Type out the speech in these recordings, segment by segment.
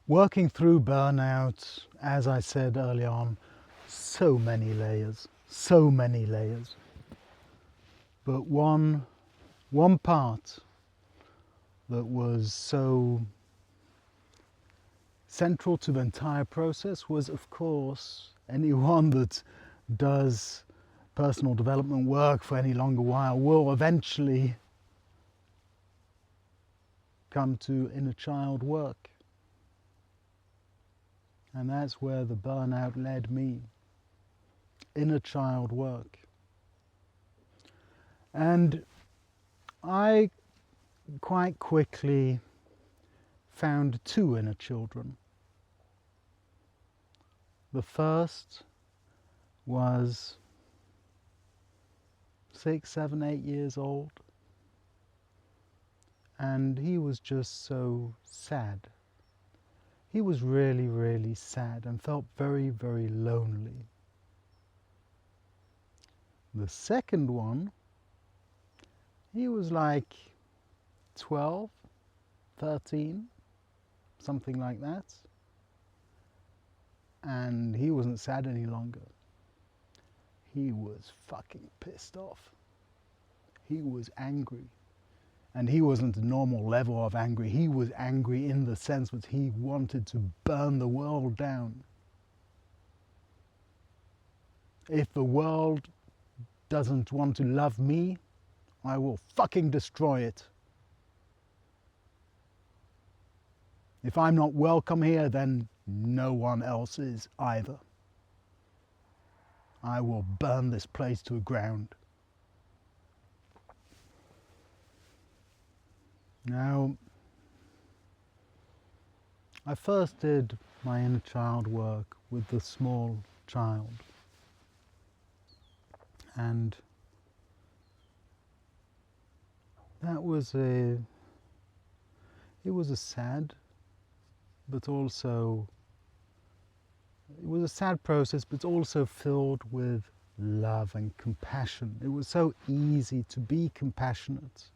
Working through burnout, as I said early on, so many layers. But one part that was so central to the entire process was, of course, anyone that does personal development work for any longer while will eventually come to inner child work. And that's where the burnout led me. Inner child work. And I quite quickly found two inner children. The first was 6, 7, 8 years old, and he was just so sad. He was really, really sad and felt very, very lonely. The second one, he was like 12, 13, something like that. And he wasn't sad any longer. He was fucking pissed off. He was angry. And he wasn't a normal level of angry. He was angry in the sense that he wanted to burn the world down. If the world doesn't want to love me, I will fucking destroy it. If I'm not welcome here, then no one else is either. I will burn this place to the ground. Now, I first did my inner child work with the small child. And that was it was a sad, but also, it was a sad process, but also filled with love and compassion. It was so easy to be compassionate.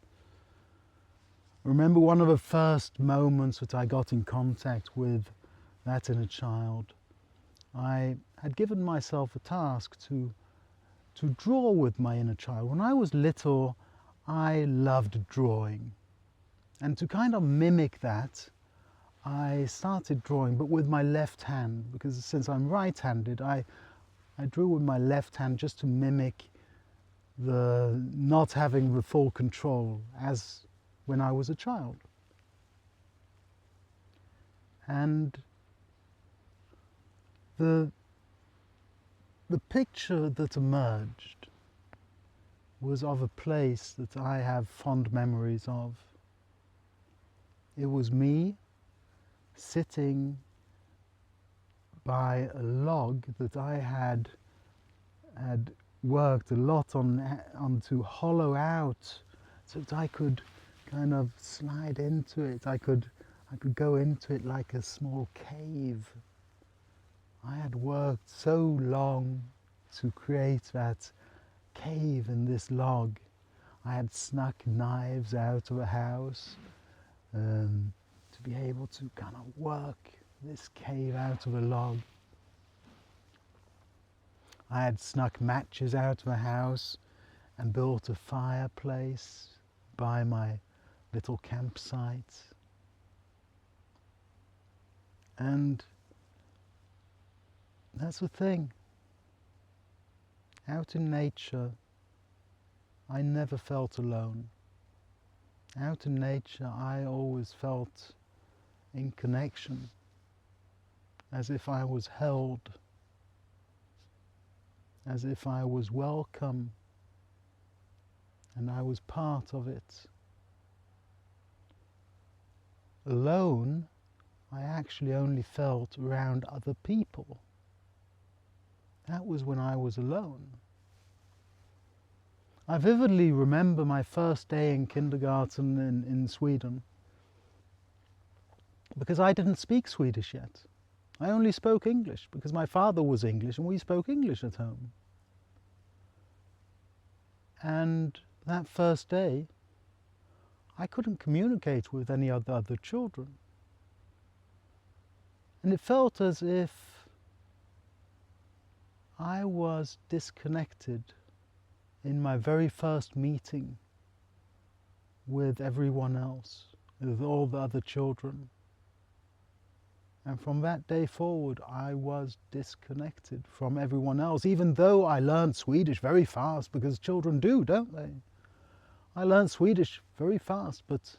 I remember one of the first moments that I got in contact with that inner child. I had given myself a task to draw with my inner child. When I was little, I loved drawing. And to kind of mimic that, I started drawing, but with my left hand, because since I'm right-handed, I drew with my left hand just to mimic the not having the full control as when I was a child. And the picture that emerged was of a place that I have fond memories of. It was me sitting by a log that I had worked a lot on to hollow out so that I could kind of slide into it. I could go into it like a small cave. I had worked so long to create that cave in this log. I had snuck knives out of a house to be able to kind of work this cave out of a log. I had snuck matches out of a house and built a fireplace by my little campsite. And that's the thing. Out in nature, I never felt alone. Out in nature, I always felt in connection, as if I was held, as if I was welcome, and I was part of it. Alone, I actually only felt around other people. That was when I was alone. I vividly remember my first day in kindergarten in Sweden, because I didn't speak Swedish yet. I only spoke English, because my father was English and we spoke English at home. And that first day, I couldn't communicate with any other children. And it felt as if I was disconnected in my very first meeting with everyone else, with all the other children. And from that day forward, I was disconnected from everyone else, even though I learned Swedish very fast, because children do, don't they? I learned Swedish very fast, but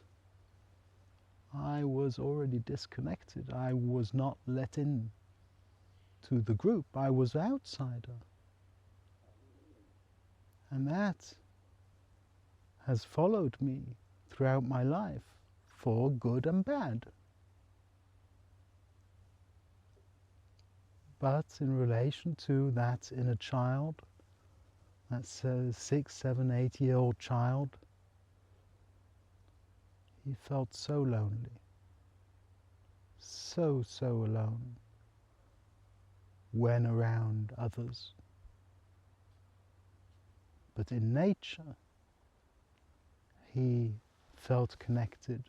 I was already disconnected. I was not let in to the group. I was an outsider. And that has followed me throughout my life, for good and bad. But in relation to that inner child, that 6, 7, 8-year-old child, he felt so lonely, so alone when around others. But in nature, he felt connected.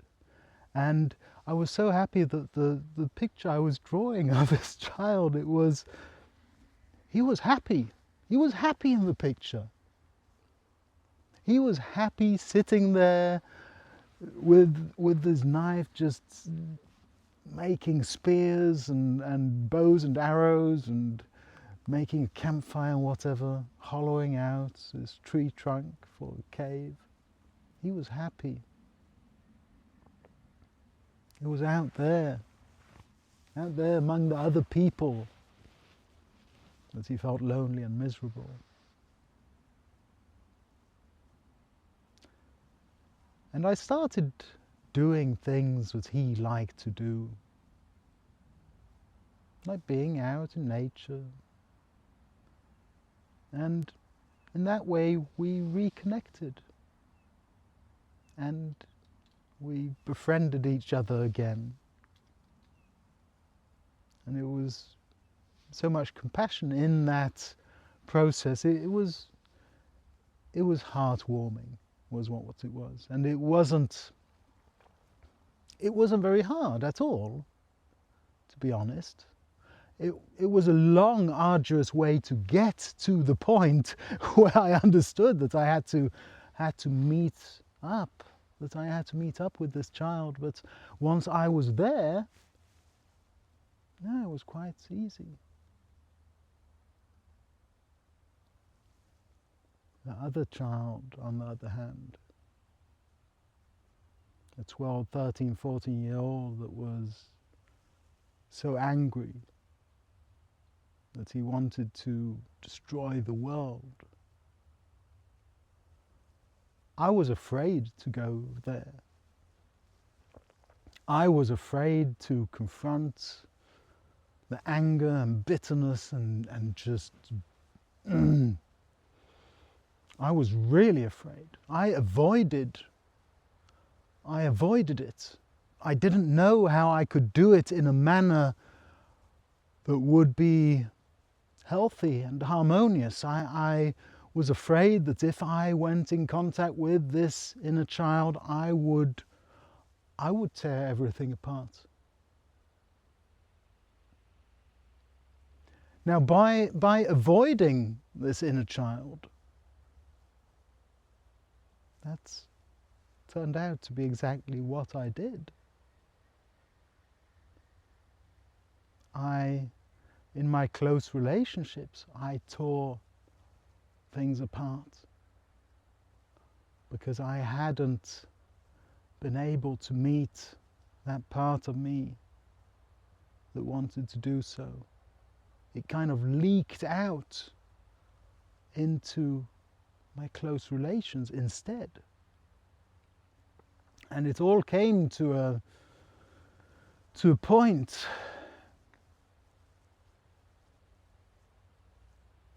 And I was so happy that the picture I was drawing of this child, he was happy. He was happy in the picture. He was happy sitting there with his knife, just making spears and bows and arrows and making a campfire and whatever, hollowing out his tree trunk for a cave. He was happy. He was out there among the other people, that he felt lonely and miserable. And I started doing things that he liked to do, like being out in nature. And in that way we reconnected and we befriended each other again. And it was so much compassion in that process. It was heartwarming, was what it was. And it wasn't very hard at all, to be honest. It was a long, arduous way to get to the point where I understood that I had to meet up, with this child. But once I was there, yeah, it was quite easy. The other child, on the other hand, a 12, 13, 14-year-old that was so angry that he wanted to destroy the world. I was afraid to go there. I was afraid to confront the anger and bitterness and just I was really afraid. I avoided it. I didn't know how I could do it in a manner that would be healthy and harmonious. I was afraid that if I went in contact with this inner child, I would tear everything apart. Now, by avoiding this inner child, that's turned out to be exactly what I did. In my close relationships, I tore things apart because I hadn't been able to meet that part of me that wanted to do so. It kind of leaked out into my close relations instead. And it all came to a point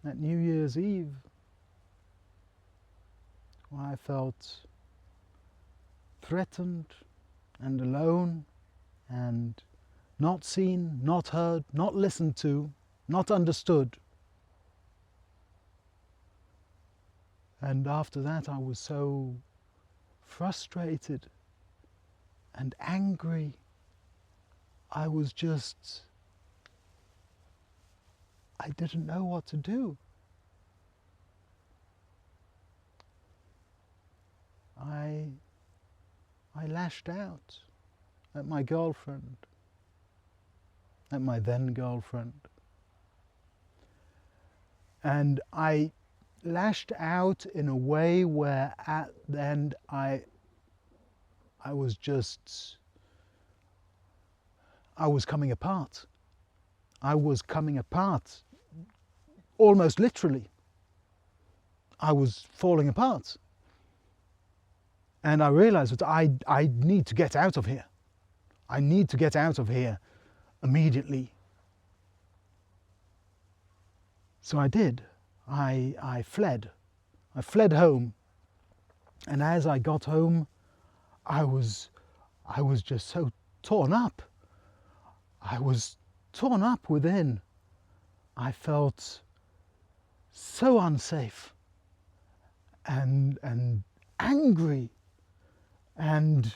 at New Year's Eve where I felt threatened and alone and not seen, not heard, not listened to, not understood. And after that I was so frustrated and angry. I was just I didn't know what to do. I lashed out at my girlfriend, at my then girlfriend. And I lashed out in a way where at the end I was coming apart. I was coming apart, almost literally. I was falling apart. And I realized that I need to get out of here. I need to get out of here immediately. So I did. I fled. I fled home. And as I got home, I was just so torn up. I was torn up within. I felt so unsafe and angry and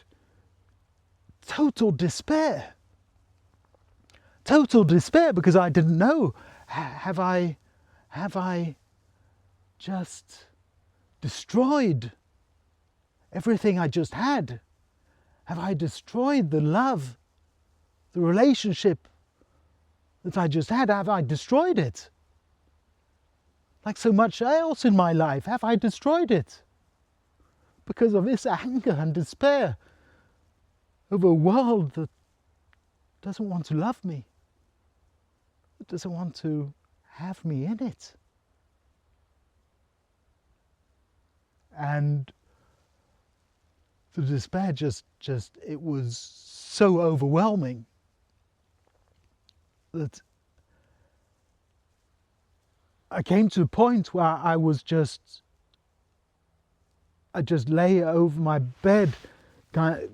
total despair. Total despair, because I didn't know, have I just destroyed everything I just had? Have I destroyed the love, the relationship that I just had? Have I destroyed it? Like so much else in my life, have I destroyed it? Because of this anger and despair over a world that doesn't want to love me, that doesn't want to have me in it. And the despair just it was so overwhelming that I came to a point where I just lay over my bed kind of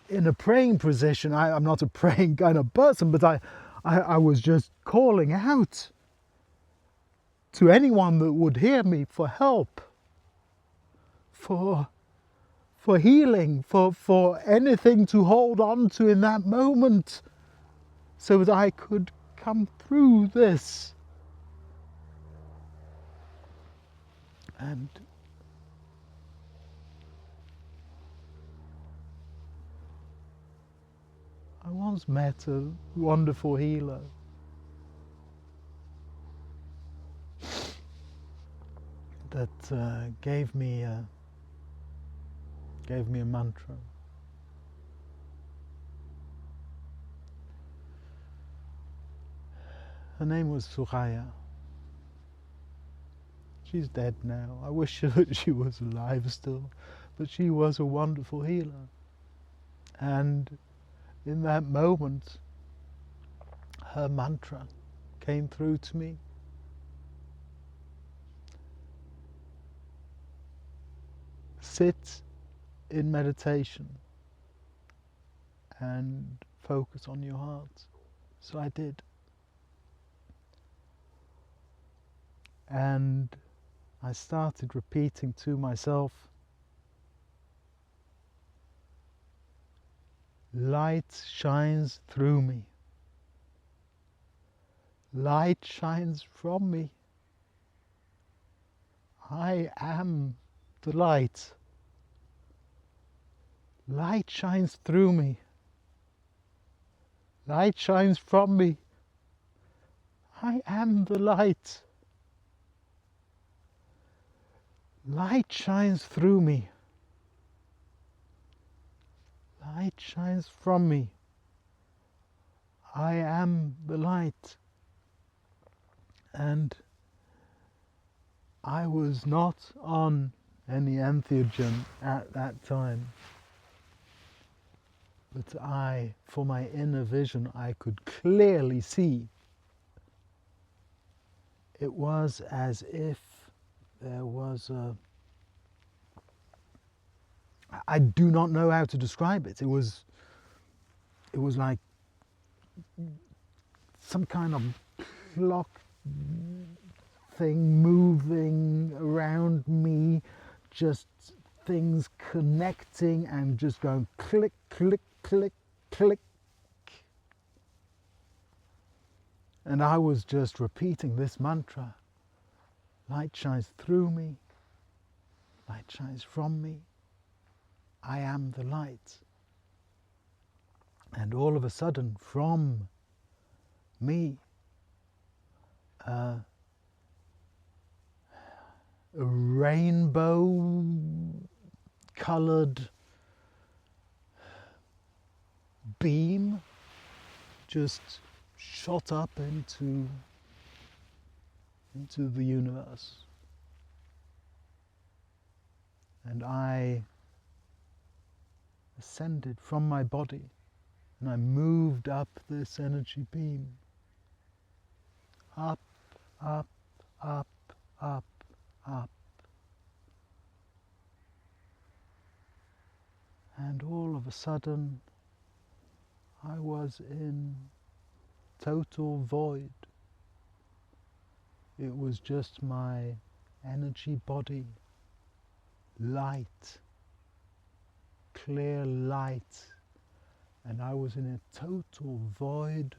in a praying position. I'm not a praying kind of person, but I was just calling out to anyone that would hear me for help, for healing, for anything to hold on to in that moment so that I could come through this. And I once met a wonderful healer that gave me a mantra. Her name was Soraya. She's dead now. I wish that she was alive still, but she was a wonderful healer. And in that moment, her mantra came through to me. Sit in meditation and focus on your heart. So I did. And I started repeating to myself, light shines through me. Light shines from me. I am the light. Light shines through me. Light shines from me. I am the light. Light shines through me. Light shines from me. I am the light. And I was not on any entheogen at that time. But for my inner vision, I could clearly see. It was as if there was I do not know how to describe it. It was like some kind of clock thing moving around me, just things connecting and just going click, click, click, click. And I was just repeating this mantra. Light shines through me. Light shines from me. I am the light. And all of a sudden, from me, a rainbow-coloured beam just shot up into the universe. And I ascended from my body and I moved up this energy beam. Up, up, up, up, up. And all of a sudden, I was in total void. It was just my energy body, light, clear light, and I was in a total void.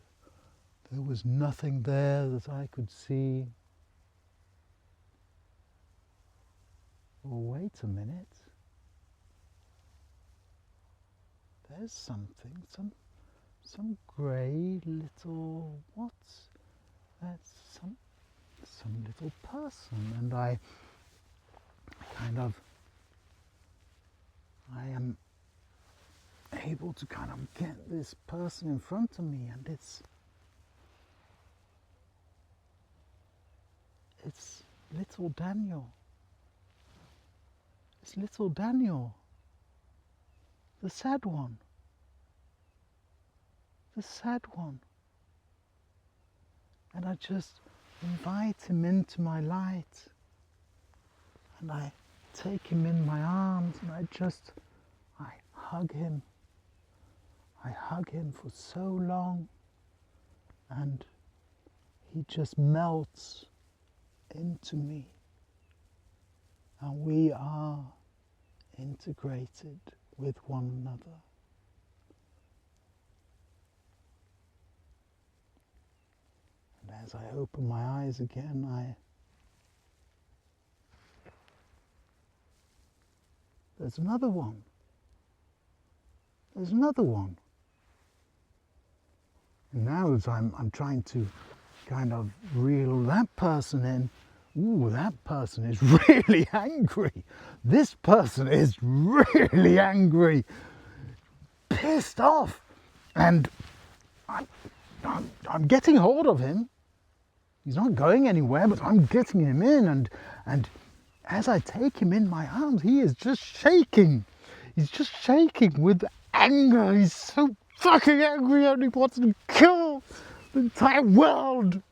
There was nothing there that I could see. Oh, wait a minute. There's something, some grey little, what's that? Some little person, and I am able to kind of get this person in front of me, and it's little Daniel. It's little Daniel, the sad one. The sad one. And I just invite him into my light, and I take him in my arms, and I hug him. I hug him for so long, and he just melts into me, and we are integrated with one another. And as I open my eyes again, there's another one. There's another one. And now as I'm trying to kind of reel that person in, ooh, that person is really angry. This person is really angry, pissed off. And I'm getting hold of him. He's not going anywhere, but I'm getting him in, and as I take him in my arms, he is just shaking. He's just shaking with anger. He's so fucking angry, and he wants to kill the entire world.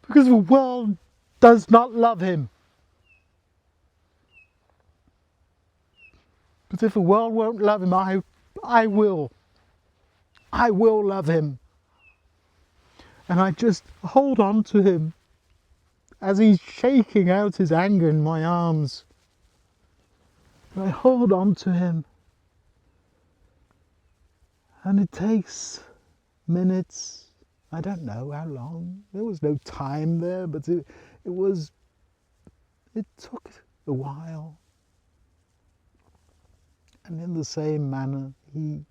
Because the world does not love him. But if the world won't love him, I will. I will love him. And I just hold on to him as he's shaking out his anger in my arms. And I hold on to him. And it takes minutes. I don't know how long. There was no time there, but it took a while. And in the same manner, he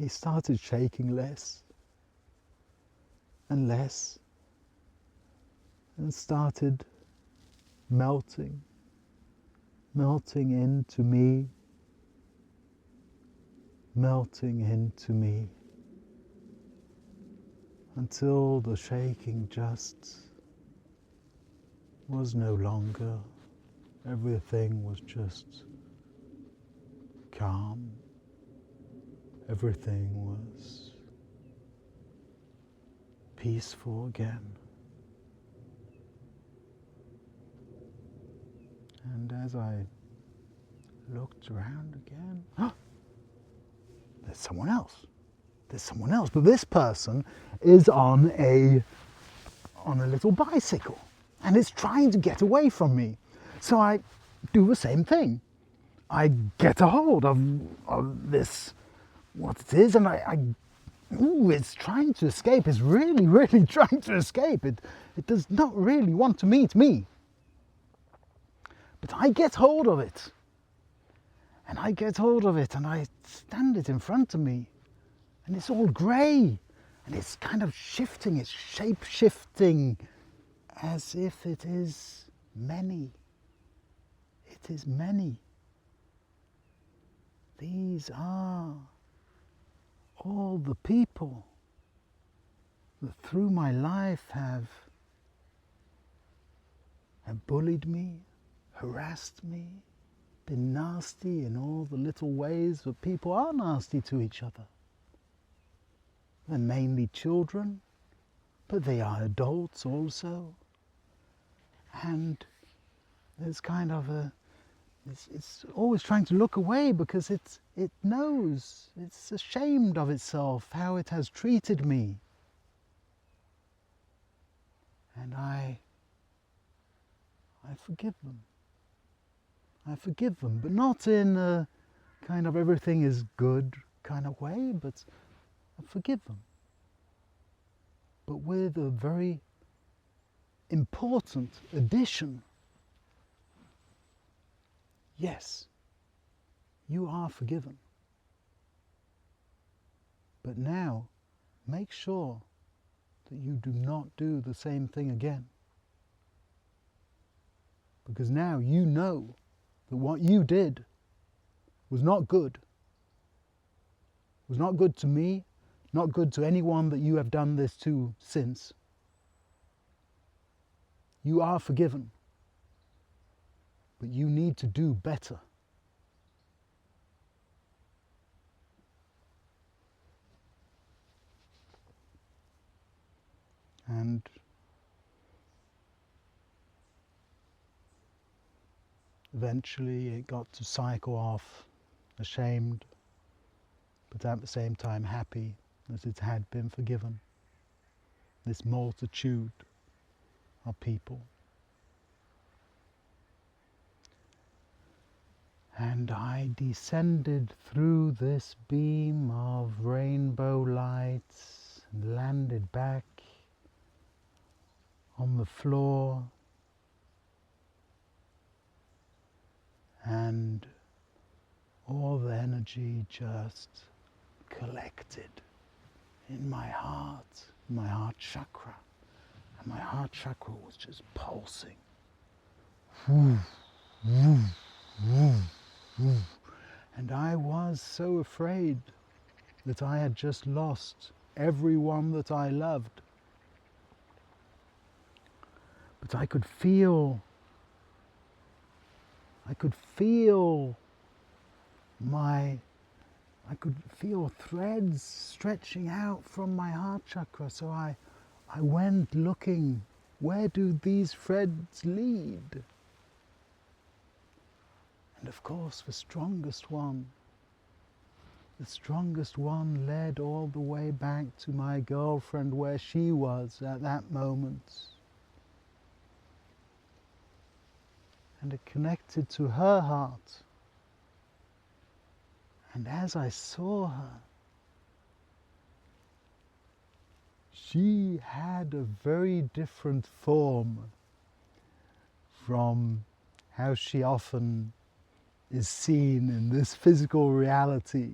started shaking less and less, and started melting into me, melting into me, until the shaking just was no longer. Everything was just calm. Everything was peaceful again. And as I looked around again, there's someone else. There's someone else, but this person is on a little bicycle, and it's trying to get away from me. So I do the same thing. I get a hold of this, what it is, and I ooh, it's trying to escape. It's really, really trying to escape. It does not really want to meet me. But I get hold of it. And I get hold of it and I stand it in front of me. And it's all grey. And it's kind of shifting, it's shape shifting as if it is many. It is many. These are all the people that through my life have bullied me, harassed me, been nasty in all the little ways that people are nasty to each other. They're mainly children, but they are adults also. And there's kind of it's always trying to look away because it knows, it's ashamed of itself, how it has treated me. And I forgive them. I forgive them, but not in a kind of everything is good kind of way, but I forgive them. But with a very important addition. Yes, you are forgiven. But now, make sure that you do not do the same thing again. Because now you know that what you did was not good. Was not good to me, not good to anyone that you have done this to since. You are forgiven, but you need to do better. And eventually it got to cycle off, ashamed, but at the same time happy that it had been forgiven. This multitude of people. And I descended through this beam of rainbow lights and landed back on the floor, and all the energy just collected in my heart chakra, and my heart chakra was just pulsing. And I was so afraid that I had just lost everyone that I loved. But I could feel threads stretching out from my heart chakra. So I went looking, where do these threads lead? And of course the strongest one led all the way back to my girlfriend, where she was at that moment. And it connected to her heart. And as I saw her, she had a very different form from how she often is seen in this physical reality.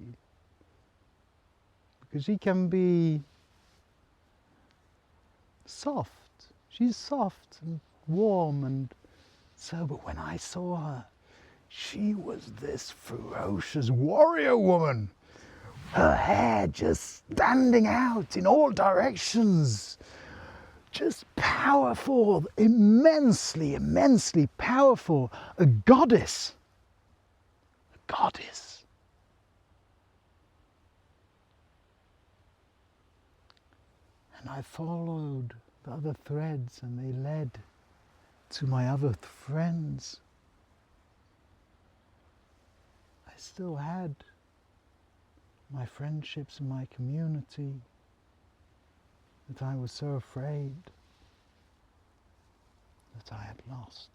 Because she can be soft. She's soft and warm and so, but when I saw her, she was this ferocious warrior woman. Her hair just standing out in all directions. Just powerful, immensely, immensely powerful. A goddess. A goddess. And I followed the other threads and they led to my other friends. I still had my friendships and my community that I was so afraid that I had lost.